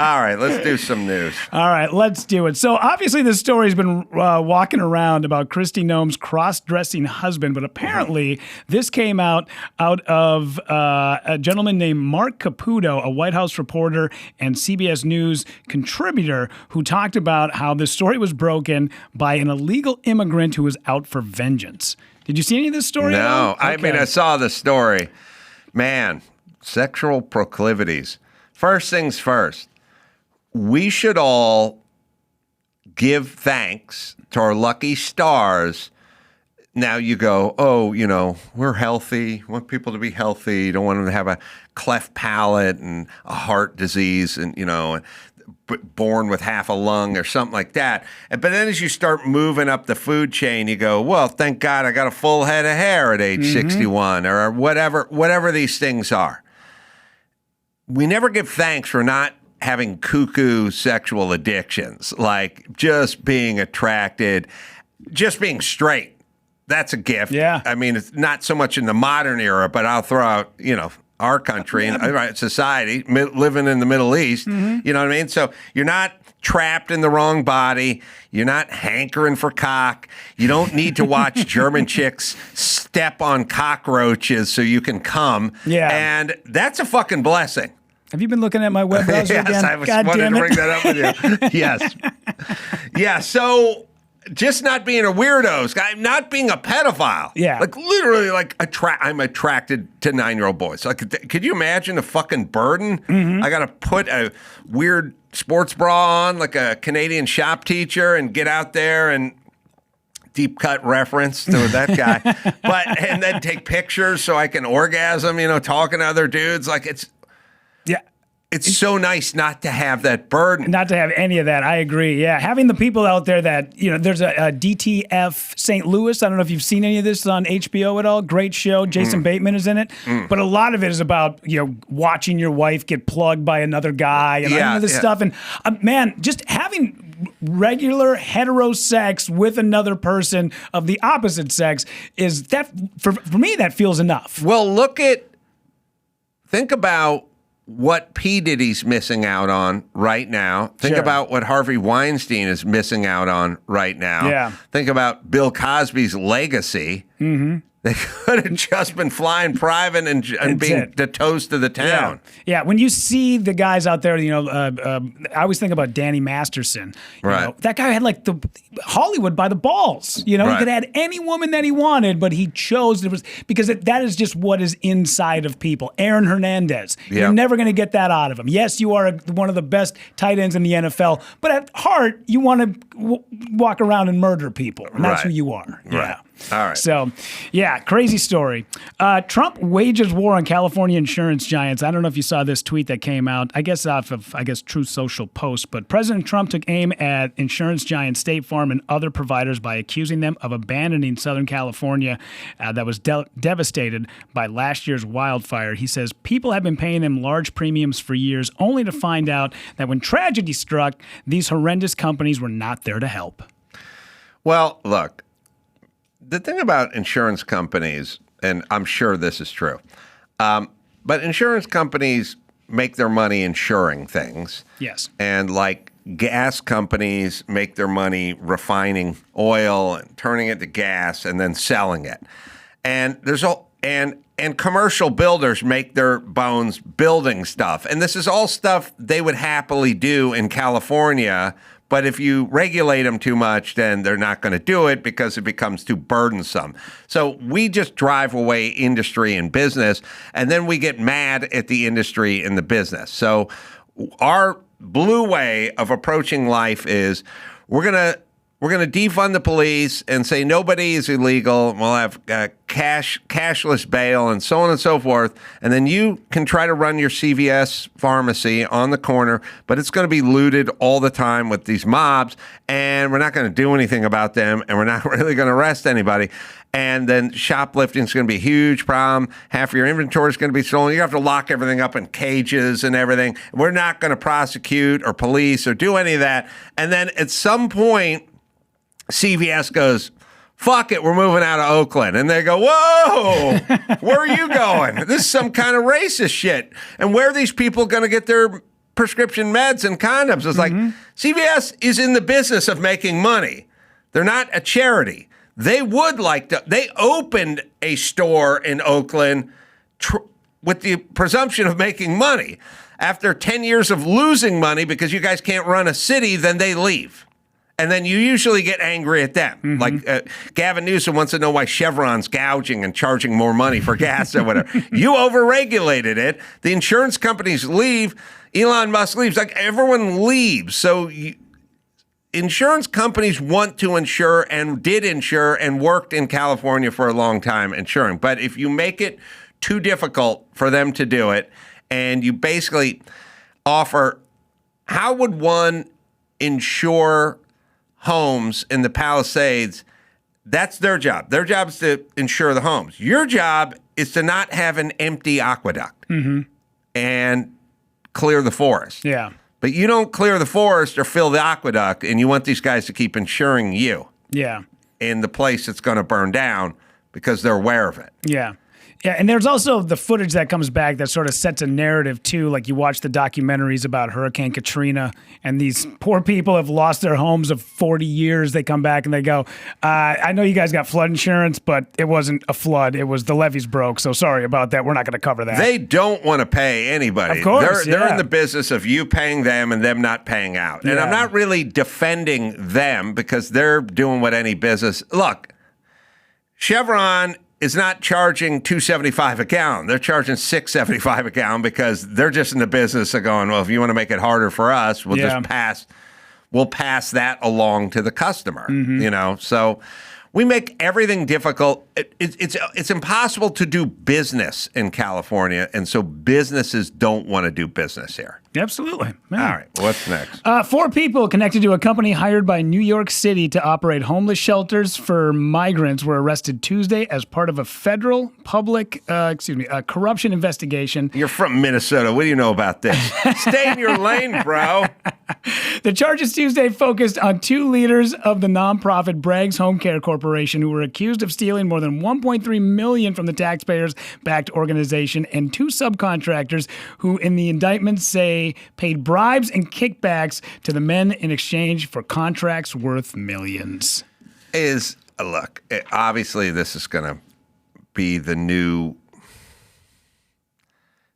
All right, let's do some news. All right, let's do it. So obviously this story's been walking around about Kristi Noem's cross-dressing husband, but apparently this came out of a gentleman named Mark Caputo, a White House reporter and CBS News contributor, who talked about how the story was broken by an illegal immigrant who was out for vengeance. Did you see any of this story? No, Okay. I mean, I saw the story. Man, sexual proclivities. First things first, we should all give thanks to our lucky stars. Now you go, oh, you know, we're healthy. We want people to be healthy. You don't want them to have a cleft palate and a heart disease and, you know, born with half a lung or something like that. But then as you start moving up the food chain, you go, well, thank God I got a full head of hair at age 61 or whatever these things are. We never give thanks for not having cuckoo sexual addictions, like just being attracted, just being straight. That's a gift. Yeah. I mean, it's not so much in the modern era, but I'll throw out, you know, our country and society, living in the Middle East, you know what I mean? So you're not trapped in the wrong body. You're not hankering for cock. You don't need to watch German chicks step on cockroaches so you can come. Yeah. And that's a fucking blessing. Have you been looking at my web browser Yes, again? I was God wanted damn to it. bring that up with you. Yes. Yeah, so just not being a weirdo, not being a pedophile. Yeah. Like literally like I'm attracted to 9-year-old boys. Like, could you imagine the fucking burden? I got to put a weird sports bra on like a Canadian shop teacher and get out there and deep cut reference to that guy. And then take pictures so I can orgasm, you know, talking to other dudes. Like it's so nice not to have that burden. Not to have any of that. I agree. Yeah. Having the people out there that, you know, there's a DTF St. Louis. I don't know if you've seen any of this on HBO at all. Great show. Jason Bateman is in it. But a lot of it is about, you know, watching your wife get plugged by another guy and all of this stuff. And man, just having regular hetero sex with another person of the opposite sex is that, for me, that feels enough. Well, think about what P. Diddy's missing out on right now. Think about what Harvey Weinstein is missing out on right now. Yeah. Think about Bill Cosby's legacy. They could have just been flying private and being the toast of the town. Yeah. When you see the guys out there, you know, I always think about Danny Masterson. You know, that guy had like the Hollywood by the balls. You know, he could have had any woman that he wanted, but he chose because that is just what is inside of people. Aaron Hernandez, you're never going to get that out of him. Yes, you are one of the best tight ends in the NFL, but at heart, you want to walk around and murder people, and that's who you are. Yeah. All right. So, yeah, crazy story. Trump wages war on California insurance giants. I don't know if you saw this tweet that came out, I guess off of, Truth Social Post, but President Trump took aim at insurance giant State Farm and other providers by accusing them of abandoning Southern California that was devastated by last year's wildfire. He says people have been paying them large premiums for years, only to find out that when tragedy struck, these horrendous companies were not there to help. Well, look. The thing about insurance companies, and I'm sure this is true, but insurance companies make their money insuring things. Yes. And like gas companies make their money refining oil and turning it to gas and then selling it. And and commercial builders make their bones building stuff. And this is all stuff they would happily do in California. But if you regulate them too much, then they're not going to do it because it becomes too burdensome. So we just drive away industry and business, and then we get mad at the industry and the business. So our blue way of approaching life is we're going to defund the police and say nobody is illegal. We'll have cashless bail and so on and so forth. And then you can try to run your CVS pharmacy on the corner, but it's going to be looted all the time with these mobs. And we're not going to do anything about them. And we're not really going to arrest anybody. And then shoplifting is going to be a huge problem. Half of your inventory is going to be stolen. You have to lock everything up in cages and everything. We're not going to prosecute or police or do any of that. And then at some point, CVS goes, fuck it, we're moving out of Oakland. And they go, whoa, where are you going? This is some kind of racist shit. And where are these people going to get their prescription meds and condoms. It's like CVS is in the business of making money. They're not a charity. They would like to. They opened a store in Oakland with the presumption of making money. After 10 years of losing money because you guys can't run a city, then they leave. And then you usually get angry at them. Like Gavin Newsom wants to know why Chevron's gouging and charging more money for gas or whatever. You overregulated it. The insurance companies leave. Elon Musk leaves. Like everyone leaves. So insurance companies want to insure and did insure and worked in California for a long time insuring. But if you make it too difficult for them to do it and you basically offer, how would one insure homes in the Palisades? That's their job. Their job is to insure the homes. Your job is to not have an empty aqueduct and clear the forest. Yeah. But you don't clear the forest or fill the aqueduct, and you want these guys to keep insuring you in the place that's going to burn down because they're aware of it. Yeah. Yeah, and there's also the footage that comes back that sort of sets a narrative, too. Like you watch the documentaries about Hurricane Katrina, and these poor people have lost their homes of 40 years. They come back and they go, I know you guys got flood insurance, but it wasn't a flood. It was the levees broke, so sorry about that. We're not going to cover that. They don't want to pay anybody. Of course, They're in the business of you paying them and them not paying out. And I'm not really defending them because they're doing what any business. Look, Chevron is not charging $2.75 a gallon. They're charging $6.75 a gallon because they're just in the business of going, well, if you want to make it harder for us, we'll just pass that along to the customer. You know, so we make everything difficult. It's impossible to do business in California, and so businesses don't want to do business here. Absolutely. Yeah. All right, what's next? 4 people connected to a company hired by New York City to operate homeless shelters for migrants were arrested Tuesday as part of a federal corruption investigation. You're from Minnesota. What do you know about this? Stay in your lane, bro. The charges Tuesday focused on 2 leaders of the nonprofit Bragg's Home Care Corporation who were accused of stealing more than $1.3 million from the taxpayers-backed organization, and 2 subcontractors who, in the indictment, say paid bribes and kickbacks to the men in exchange for contracts worth millions. Look, obviously this is going to be the new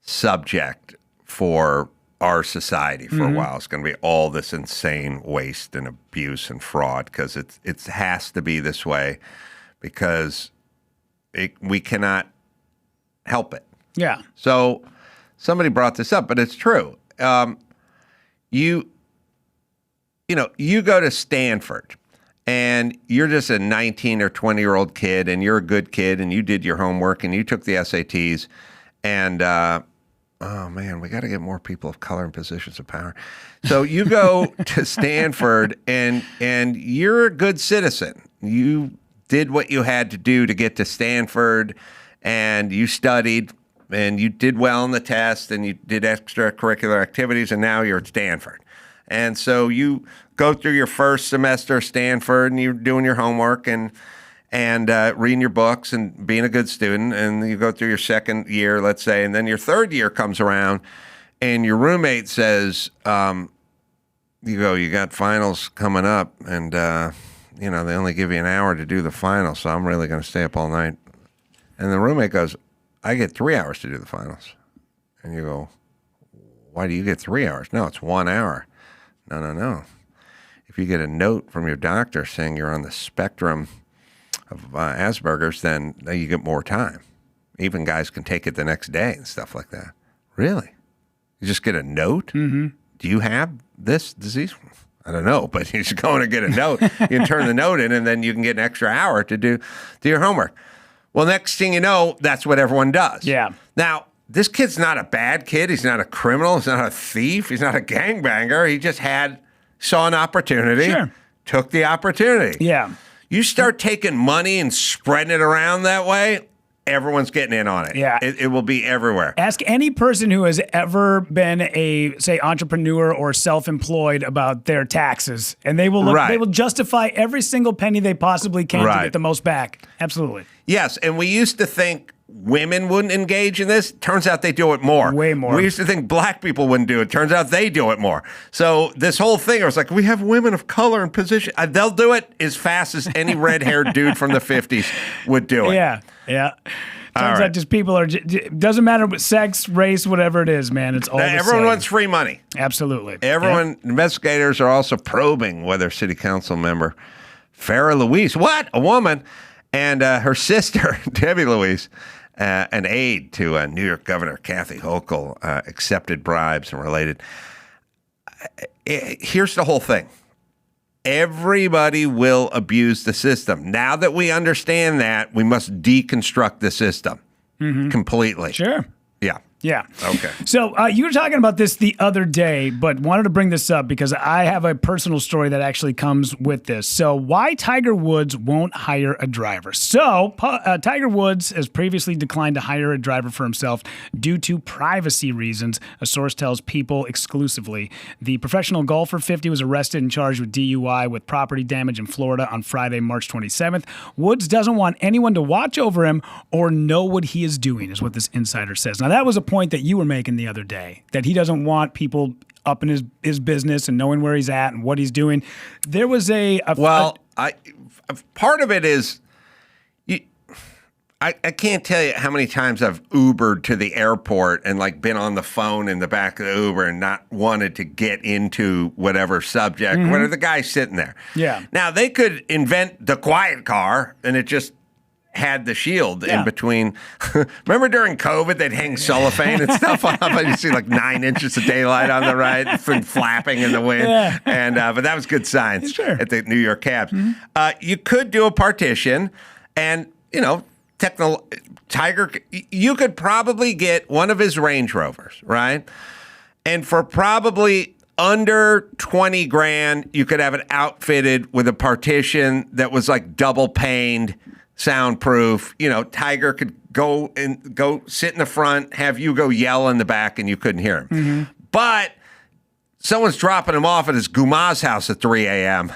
subject for our society for a while. It's going to be all this insane waste and abuse and fraud because it has to be this way because we cannot help it. Yeah. So somebody brought this up, but it's true. You go to Stanford and you're just a 19 or 20-year-old kid and you're a good kid and you did your homework and you took the SATs and, oh man, we got to get more people of color in positions of power. So you go to Stanford and you're a good citizen. You did what you had to do to get to Stanford and you studied and you did well on the test, and you did extracurricular activities, and now you're at Stanford. And so you go through your first semester at Stanford, and you're doing your homework and reading your books and being a good student, and you go through your second year, let's say, and then your third year comes around, and your roommate says, you got finals coming up, and, they only give you an hour to do the finals, so I'm really going to stay up all night. And the roommate goes, I get 3 hours to do the finals. And you go, why do you get 3 hours? No, it's 1 hour. No. If you get a note from your doctor saying you're on the spectrum of Asperger's, then you get more time. Even guys can take it the next day and stuff like that. Really? You just get a note? Mm-hmm. Do you have this disease? I don't know, but you should go in and get a note. You can turn the note in, and then you can get an extra hour to do your homework. Well, next thing you know, that's what everyone does. Yeah. Now, this kid's not a bad kid. He's not a criminal. He's not a thief. He's not a gangbanger. He just saw an opportunity, took the opportunity. Yeah. You start taking money and spreading it around that way, everyone's getting in on it. Yeah. It will be everywhere. Ask any person who has ever been a, say, entrepreneur or self-employed about their taxes, and they will they will justify every single penny they possibly can to get the most back. Absolutely. Yes, and we used to think women wouldn't engage in this. Turns out they do it more. Way more. We used to think black people wouldn't do it. Turns out they do it more. So this whole thing, I was like, we have women of color in position. They'll do it as fast as any red-haired dude from the 50s would do it. Yeah. Turns out just people are, doesn't matter what sex, race, whatever it is, man. It's all the Everyone same. wants free money. Absolutely. Investigators are also probing whether city council member Farrah Louise, a woman, and her sister, Debbie Louise, an aide to New York Governor Kathy Hochul, accepted bribes and related. Here's the whole thing. Everybody will abuse the system. Now that we understand that, we must deconstruct the system completely. Sure. Yeah. Okay. So you were talking about this the other day, but wanted to bring this up because I have a personal story that actually comes with this. So why Tiger Woods won't hire a driver. So Tiger Woods has previously declined to hire a driver for himself due to privacy reasons, a source tells People exclusively. The professional golfer 50 was arrested and charged with DUI with property damage in Florida on Friday, March 27th. Woods doesn't want anyone to watch over him or know what he is doing, is what this insider says. Now, that was a point that you were making the other day, that he doesn't want people up in his business and knowing where he's at and what he's doing. There was part of it is, I can't tell you how many times I've Ubered to the airport and like been on the phone in the back of the Uber and not wanted to get into whatever subject, whether the guy's sitting there. Yeah. Now, they could invent the quiet car and it just had the shield in between. Remember during COVID, they'd hang cellophane and stuff up, and you see like 9 inches of daylight on the right, and flapping in the wind. Yeah. And but that was good signs at the New York cabs. You could do a partition, and Tiger. You could probably get one of his Range Rovers, right? And for probably under 20 grand, you could have it outfitted with a partition that was like double paned, soundproof. Tiger could go sit in the front, have you go yell in the back, and you couldn't hear him. But someone's dropping him off at his Guma's house at 3 a.m.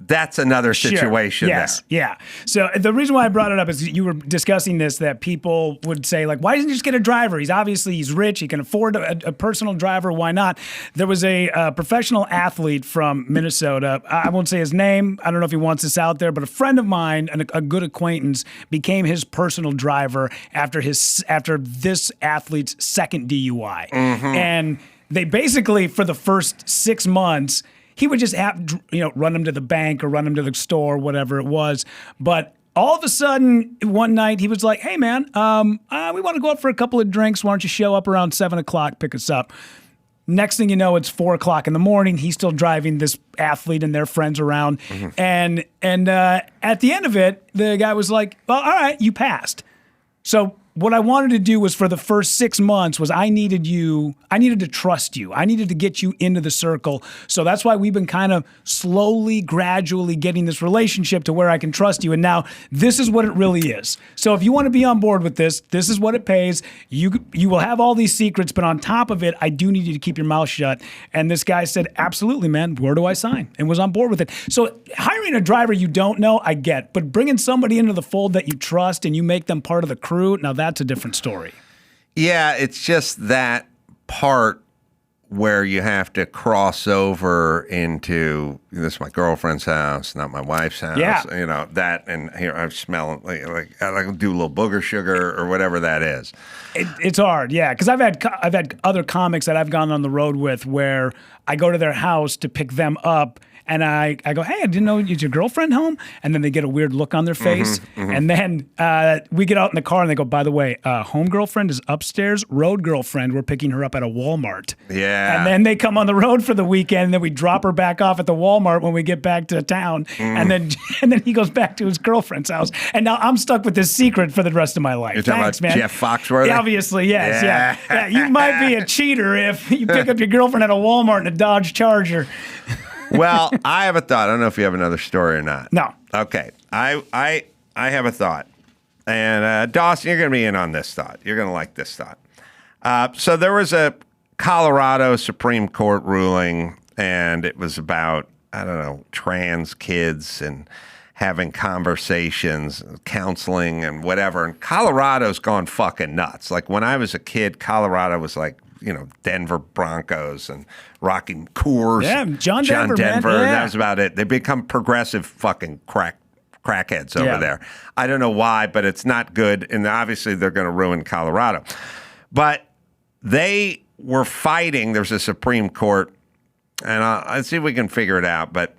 That's another situation there. Yeah. So the reason why I brought it up is you were discussing this, that people would say, like, why doesn't he just get a driver? He's rich. He can afford a personal driver. Why not? There was a professional athlete from Minnesota. I won't say his name. I don't know if he wants this out there, but a friend of mine and a good acquaintance became his personal driver after this athlete's second DUI. And they basically, for the first 6 months, he would just run him to the bank or run him to the store, whatever it was. But all of a sudden, one night, he was like, hey, man, we want to go out for a couple of drinks. Why don't you show up around 7 o'clock, pick us up? Next thing you know, it's 4 o'clock in the morning. He's still driving this athlete and their friends around. And at the end of it, the guy was like, well, all right, you passed. So what I wanted to do was, for the first 6 months, was I needed to trust you. I needed to get you into the circle. So that's why we've been kind of slowly, gradually getting this relationship to where I can trust you. And now this is what it really is. So if you want to be on board with this, this is what it pays. You will have all these secrets, but on top of it, I do need you to keep your mouth shut. And this guy said, absolutely, man, where do I sign? And was on board with it. So hiring a driver you don't know, I get. But bringing somebody into the fold that you trust and you make them part of the crew, now that's a different story. Yeah, it's just that part where you have to cross over into, this is my girlfriend's house, not my wife's house. Yeah. That, and here I'm smelling like I do a little booger sugar or whatever that is. It's hard, yeah, because I've had other comics that I've gone on the road with where I go to their house to pick them up. And I go, hey, I didn't know, is your girlfriend home? And then they get a weird look on their face. And then we get out in the car and they go, by the way, home girlfriend is upstairs. Road girlfriend, we're picking her up at a Walmart. Yeah. And then they come on the road for the weekend, and then we drop her back off at the Walmart when we get back to town. And then he goes back to his girlfriend's house. And now I'm stuck with this secret for the rest of my life. You're talking about Jeff Foxworthy? Yeah, obviously, yes. Yeah. You might be a cheater if you pick up your girlfriend at a Walmart in a Dodge Charger. Well, I have a thought. I don't know if you have another story or not. No. Okay. I have a thought. And Dawson, you're going to be in on this thought. You're going to like this thought. So there was a Colorado Supreme Court ruling, and it was about, trans kids and having conversations, counseling, and whatever. And Colorado's gone fucking nuts. Like when I was a kid, Colorado was like, Denver Broncos and Rocky Coors. Yeah, John Denver, man. And Yeah. that was about it. They become progressive fucking crackheads over there. I don't know why, but it's not good. And obviously they're going to ruin Colorado. But they were fighting. There's a Supreme Court, and I'll see if we can figure it out. But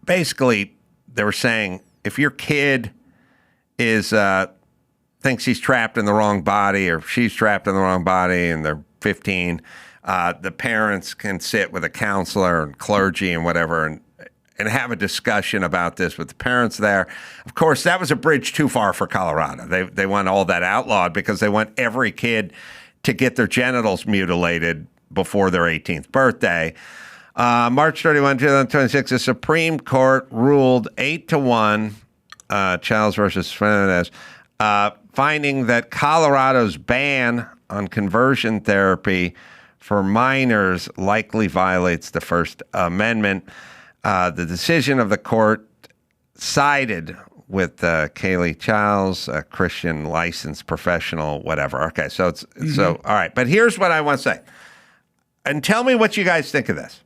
basically, they were saying if your kid is thinks he's trapped in the wrong body or she's trapped in the wrong body and they're 15, the parents can sit with a counselor and clergy and whatever and have a discussion about this with the parents there. Of course, that was a bridge too far for Colorado. They want all that outlawed because they want every kid to get their genitals mutilated before their 18th birthday. March 31, 2026, the Supreme Court ruled 8-1, Childs versus Fernandez, finding that Colorado's ban on conversion therapy for minors likely violates the First Amendment. The decision of the court sided with Kaylee Childs, a Christian licensed professional, whatever. Okay, so all right. But here's what I want to say, and tell me what you guys think of this.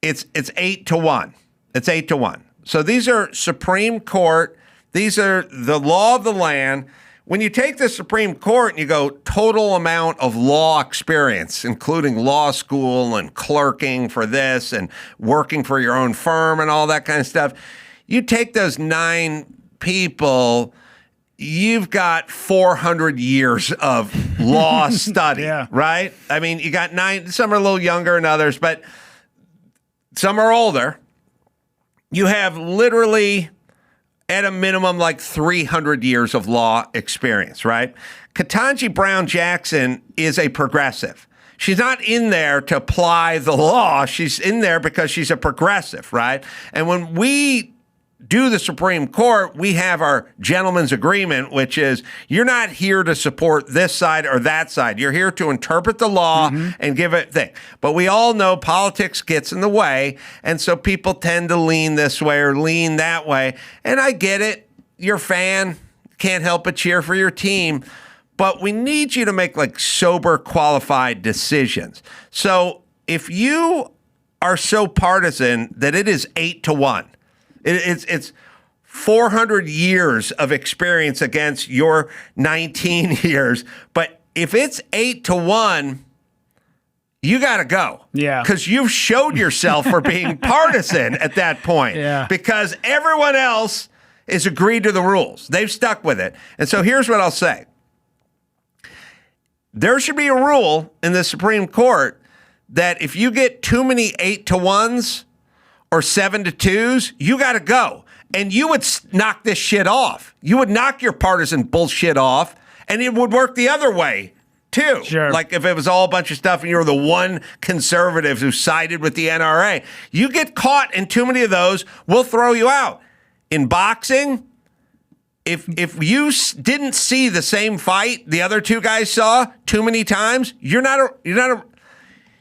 It's 8-1. It's 8-1. So these are Supreme Court. These are the law of the land. When you take the Supreme Court and you go total amount of law experience, including law school and clerking for this and working for your own firm and all that kind of stuff, you take those 9 people, you've got 400 years of law study, right? I mean, you got 9, some are a little younger than others, but some are older. You have literally, at a minimum, like 300 years of law experience, right? Ketanji Brown Jackson is a progressive. She's not in there to apply the law. She's in there because she's a progressive, right? And when we do the Supreme Court, we have our gentleman's agreement, which is you're not here to support this side or that side. You're here to interpret the law and give it thing. But we all know politics gets in the way, and so people tend to lean this way or lean that way. And I get it. You're a fan. Can't help but cheer for your team. But we need you to make like sober, qualified decisions. So if you are so partisan that it is 8-1, it's 400 years of experience against your 19 years. But if it's 8-1, you got to go. Yeah. Because you've showed yourself for being partisan at that point. Yeah. Because everyone else is agreed to the rules. They've stuck with it. And so here's what I'll say. There should be a rule in the Supreme Court that if you get too many 8-1s, or 7-2s, you got to go. And you would knock this shit off. You would knock your partisan bullshit off, and it would work the other way, too. Sure. Like if it was all a bunch of stuff and you were the one conservative who sided with the NRA. You get caught in too many of those, we'll throw you out. In boxing, if you didn't see the same fight the other two guys saw too many times, you're not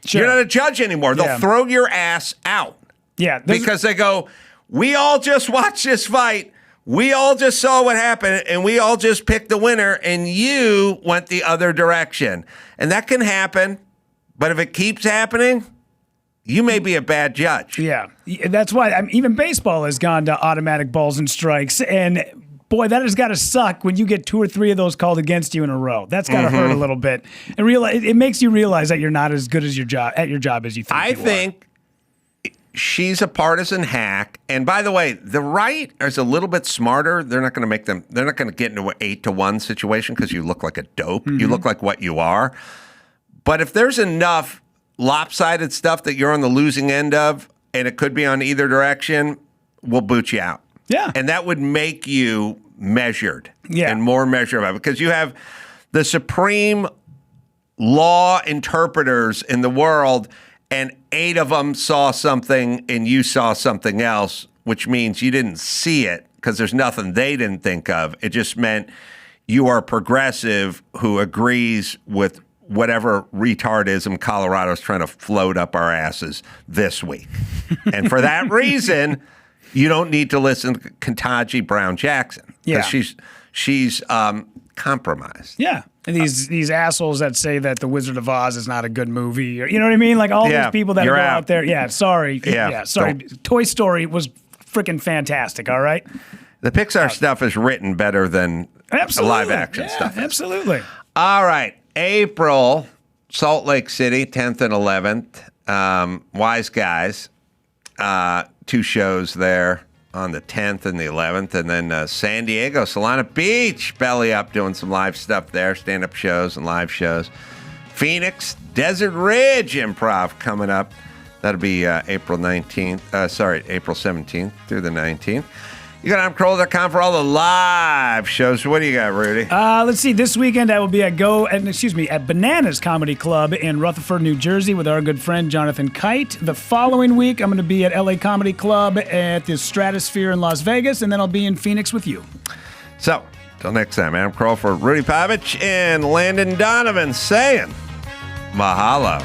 a judge anymore. They'll throw your ass out. Yeah. Because they go, we all just watched this fight. We all just saw what happened, and we all just picked the winner, and you went the other direction. And that can happen, but if it keeps happening, you may be a bad judge. Yeah. That's why even baseball has gone to automatic balls and strikes, and boy, that has got to suck when you get 2 or 3 of those called against you in a row. That's got to hurt a little bit. And it makes you realize that you're not as good as your job as you think I think she's a partisan hack. And by the way, the right is a little bit smarter. They're not going to get into an 8-1 situation because you look like a dope. You look like what you are. But if there's enough lopsided stuff that you're on the losing end of, and it could be on either direction, we'll boot you out. Yeah. And that would make you measured and more measurable because you have the supreme law interpreters in the world, and 8 of them saw something and you saw something else, which means you didn't see it because there's nothing they didn't think of. It just meant you are progressive who agrees with whatever retardism Colorado's trying to float up our asses this week. And for that reason, You don't need to listen to Ketanji Brown Jackson. Yeah. She's compromised. Yeah. And these assholes that say that The Wizard of Oz is not a good movie, or you know what I mean? Like all these people that go out there. Yeah, sorry. Yeah, sorry. Toy Story was freaking fantastic, all right? The Pixar stuff is written better than the live action stuff. Absolutely. All right. April, Salt Lake City, 10th and 11th. Wise Guys, 2 shows there on the 10th and the 11th. And then San Diego, Solana Beach, belly up, doing some live stuff there, stand-up shows and live shows. Phoenix, Desert Ridge Improv coming up. That'll be April 17th through the 19th. You got Carolla.com for all the live shows. What do you got, Rudy? Let's see. This weekend I will be at Bananas Comedy Club in Rutherford, New Jersey, with our good friend Jonathan Kite. The following week, I'm going to be at LA Comedy Club at the Stratosphere in Las Vegas, and then I'll be in Phoenix with you. So, till next time, Adam Carolla for Rudy PAVICH and Landon Donovan saying mahalo.